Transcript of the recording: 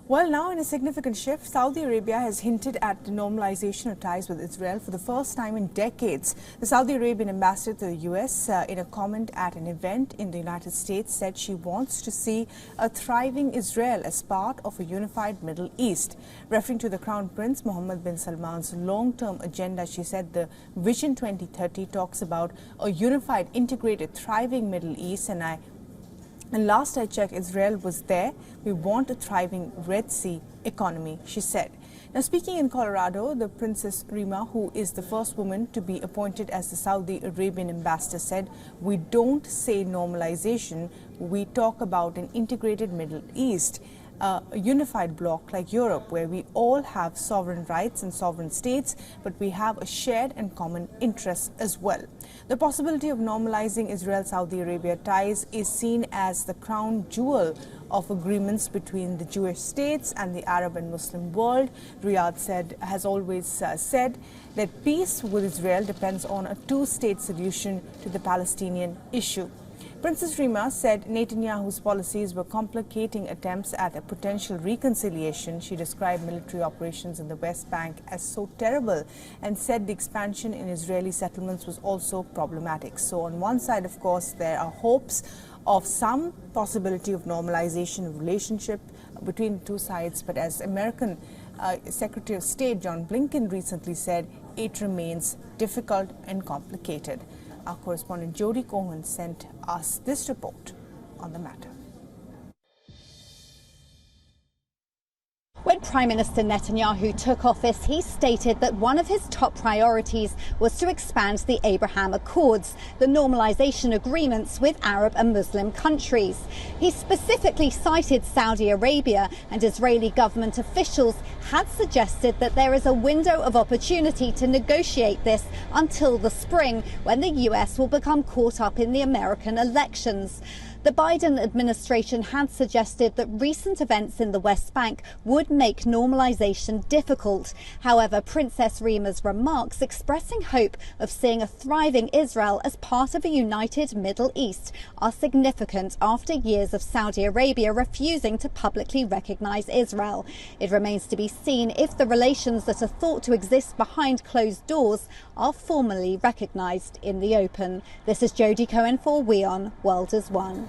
Well, now in a significant shift, Saudi Arabia has hinted at the normalization of ties with Israel for the first time in decades. The Saudi Arabian ambassador to the US, in a comment at an event in the United States, said she wants to see a thriving Israel as part of a unified Middle East. Referring to the Crown Prince Mohammed bin Salman's long-term agenda, she said the Vision 2030 talks about a unified, integrated, thriving Middle East, and last I checked, Israel was there. We want a thriving Red Sea economy, she said. Now, speaking in Colorado, the Princess Reema, who is the first woman to be appointed as the Saudi Arabian ambassador, said, "We don't say normalization, we talk about an integrated Middle East, a unified bloc like Europe, where we all have sovereign rights and sovereign states, but we have a shared and common interest as well." The possibility of normalizing Israel-Saudi Arabia ties is seen as the crown jewel of agreements between the Jewish states and the Arab and Muslim world. Riyadh has always said that peace with Israel depends on a two-state solution to the Palestinian issue. Princess Reema said Netanyahu's policies were complicating attempts at a potential reconciliation. She described military operations in the West Bank as so terrible and said the expansion in Israeli settlements was also problematic. So on one side, of course, there are hopes of some possibility of normalization of relationship between the two sides. But as American Secretary of State John Blinken recently said, it remains difficult and complicated. Our correspondent Jody Cohen sent us this report on the matter. When Prime Minister Netanyahu took office, he stated that one of his top priorities was to expand the Abraham Accords, the normalisation agreements with Arab and Muslim countries. He specifically cited Saudi Arabia, and Israeli government officials had suggested that there is a window of opportunity to negotiate this until the spring, when the US will become caught up in the American elections. The Biden administration had suggested that recent events in the West Bank would make normalization difficult. However, Princess Reema's remarks expressing hope of seeing a thriving Israel as part of a united Middle East are significant after years of Saudi Arabia refusing to publicly recognize Israel. It remains to be seen if the relations that are thought to exist behind closed doors are formally recognized in the open. This is Jody Cohen for WION World as One.